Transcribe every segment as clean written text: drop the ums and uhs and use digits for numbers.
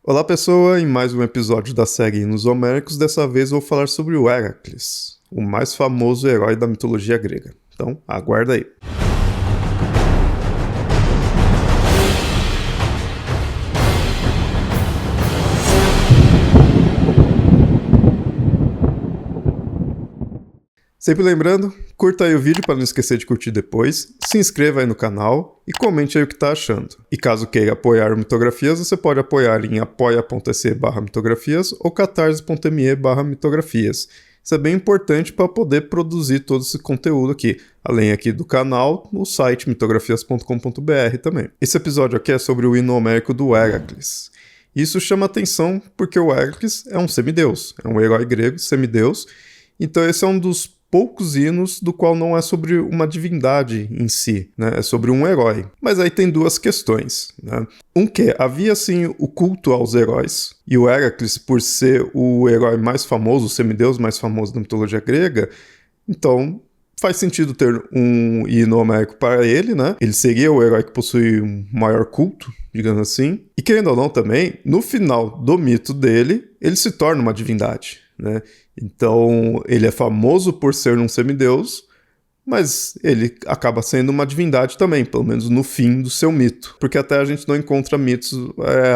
Olá pessoa, em mais um episódio da série Hinos Homéricos, dessa vez vou falar sobre o Heracles, o mais famoso herói da mitologia grega. Então, aguarda aí. Sempre lembrando, curta aí o vídeo para não esquecer de curtir depois, se inscreva aí no canal e comente aí o que tá achando. E caso queira apoiar o Mitografias, você pode apoiar em apoia.se/mitografias ou catarse.me/mitografias. Isso é bem importante para poder produzir todo esse conteúdo aqui, além aqui do canal, no site mitografias.com.br também. Esse episódio aqui é sobre o hino homérico do Heracles. Isso chama atenção porque o Heracles é um semideus, é um herói grego semideus, então esse é um dos poucos hinos do qual não é sobre uma divindade em si, né? É sobre um herói. Mas aí tem duas questões, né? Que havia sim o culto aos heróis, e o Heracles, por ser o herói mais famoso, o semideus mais famoso da mitologia grega, então faz sentido ter um hino homérico para ele, né? Ele seria o herói que possui um maior culto, digamos assim. E querendo ou não também, no final do mito dele, ele se torna uma divindade, né? Então, ele é famoso por ser um semideus, mas ele acaba sendo uma divindade também, pelo menos no fim do seu mito. Porque até a gente não encontra mitos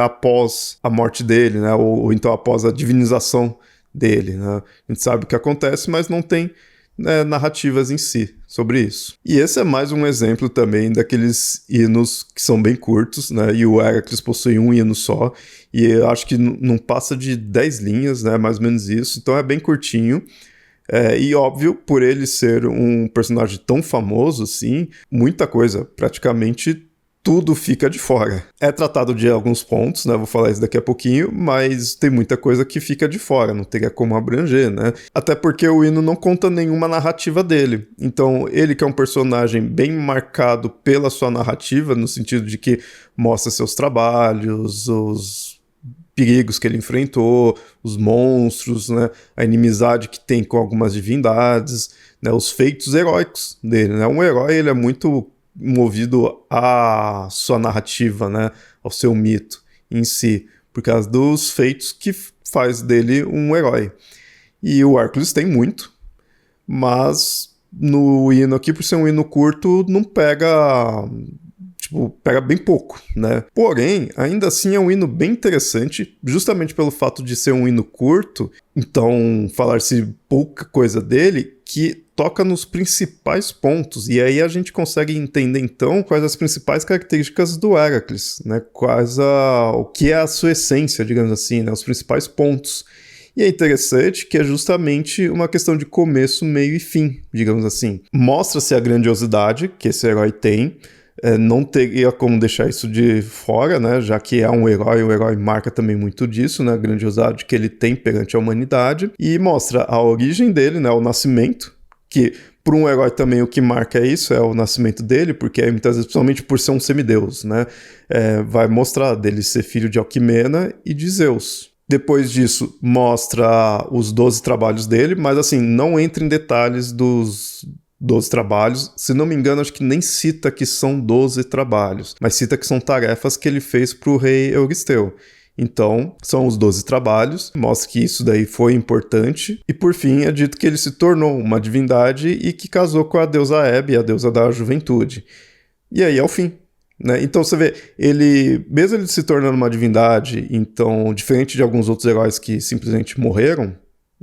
após a morte dele, né? Ou então após a divinização dele, né? A gente sabe o que acontece, mas não tem narrativas em si sobre isso. E esse é mais um exemplo também daqueles hinos que são bem curtos, né? E o Heracles possui um hino só, e eu acho que não passa de 10 linhas, né? Mais ou menos isso, então é bem curtinho. E óbvio, por ele ser um personagem tão famoso assim, muita coisa, praticamente tudo fica de fora. É tratado de alguns pontos, né? Vou falar isso daqui a pouquinho, mas tem muita coisa que fica de fora, não teria como abranger, né? Até porque o hino não conta nenhuma narrativa dele. Então, ele que é um personagem bem marcado pela sua narrativa, no sentido de que mostra seus trabalhos, os perigos que ele enfrentou, os monstros, né? A inimizade que tem com algumas divindades, né? Os feitos heróicos dele, né? Um herói, ele é muito movido à sua narrativa, né, ao seu mito em si, por causa dos feitos que faz dele um herói. E o Hercules tem muito, mas no hino aqui, por ser um hino curto, não pega, pega bem pouco, né? Porém, ainda assim é um hino bem interessante, justamente pelo fato de ser um hino curto, então falar-se pouca coisa dele, que toca nos principais pontos, e aí a gente consegue entender então quais as principais características do Heracles, né? O que é a sua essência, digamos assim, né? Os principais pontos. E é interessante que é justamente uma questão de começo, meio e fim, digamos assim. Mostra-se a grandiosidade que esse herói tem, não teria como deixar isso de fora, né? Já que é um herói, o herói marca também muito disso, né? A grandiosidade que ele tem perante a humanidade, e mostra a origem dele, né? O nascimento, que para um herói também o que marca isso é o nascimento dele, porque muitas vezes, principalmente por ser um semideus, né? Vai mostrar dele ser filho de Alquimena e de Zeus. Depois disso, mostra os 12 trabalhos dele, mas assim, não entra em detalhes dos 12 trabalhos. Se não me engano, acho que nem cita que são 12 trabalhos, mas cita que são tarefas que ele fez para o rei Euristeu. Então, são os 12 trabalhos, mostra que isso daí foi importante, e por fim é dito que ele se tornou uma divindade e que casou com a deusa Hebe, a deusa da juventude. E aí é o fim, né? Então você vê, mesmo ele se tornando uma divindade, então, diferente de alguns outros heróis que simplesmente morreram,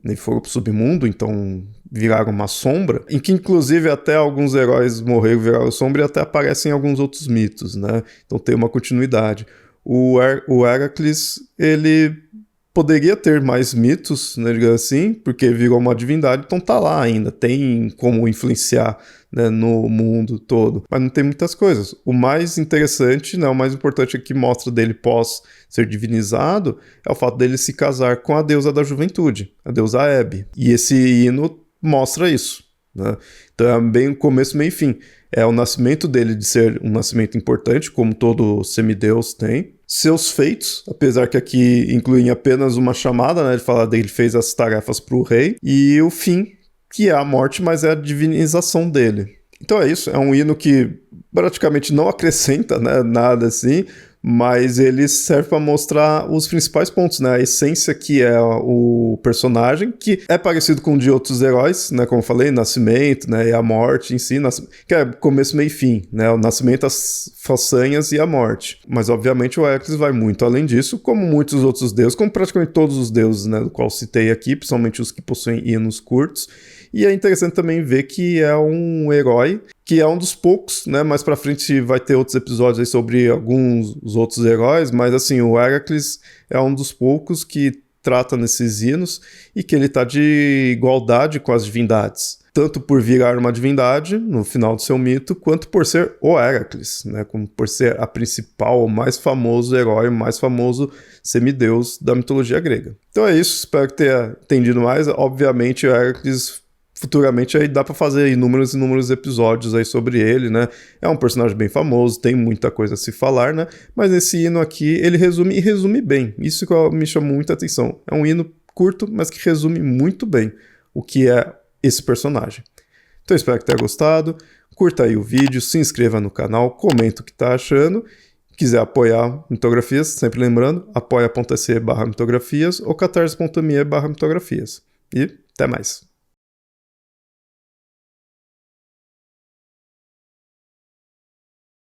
e foram pro submundo, então viraram uma sombra, em que inclusive até alguns heróis morreram, viraram sombra e até aparecem em alguns outros mitos, né? Então tem uma continuidade. O Heracles, ele poderia ter mais mitos, né, digamos assim, porque virou uma divindade, então tá lá ainda, tem como influenciar, né, no mundo todo, mas não tem muitas coisas. O mais interessante, né, o mais importante que mostra dele pós ser divinizado é o fato dele se casar com a deusa da juventude, a deusa Hebe, e esse hino mostra isso, né? Então é bem o começo, meio e fim. É o nascimento dele de ser um nascimento importante, como todo semideus tem. Seus feitos, apesar que aqui incluem apenas uma chamada, né? Ele fala dele fez as tarefas para o rei. E o fim, que é a morte, mas é a divinização dele. Então é isso, é um hino que praticamente não acrescenta, né, nada assim, mas ele serve para mostrar os principais pontos, né? A essência que é o personagem, que é parecido com o de outros heróis, né? Como eu falei, nascimento, né? E a morte em si, que é começo, meio e fim, né? O nascimento, as façanhas e a morte. Mas, obviamente, o Heracles vai muito além disso, como muitos outros deuses, como praticamente todos os deuses, né? Do qual citei aqui, principalmente os que possuem hinos curtos. E é interessante também ver que é um herói que é um dos poucos, né? Mais pra frente vai ter outros episódios aí sobre alguns outros heróis, mas assim, o Heracles é um dos poucos que trata nesses hinos e que ele tá de igualdade com as divindades. Tanto por virar uma divindade no final do seu mito, quanto por ser o Heracles, né? Como por ser a principal, o mais famoso herói, o mais famoso semideus da mitologia grega. Então é isso, espero que tenha entendido mais. Obviamente o Heracles futuramente aí dá pra fazer inúmeros e inúmeros episódios aí sobre ele, né? É um personagem bem famoso, tem muita coisa a se falar, né? Mas esse hino aqui, ele resume bem. Isso que me chamou muita atenção. É um hino curto, mas que resume muito bem o que é esse personagem. Então espero que tenha gostado. Curta aí o vídeo, se inscreva no canal, comenta o que tá achando. Quiser apoiar Mitografias, sempre lembrando, apoia.se/mitografias ou catarse.me/mitografias. E até mais.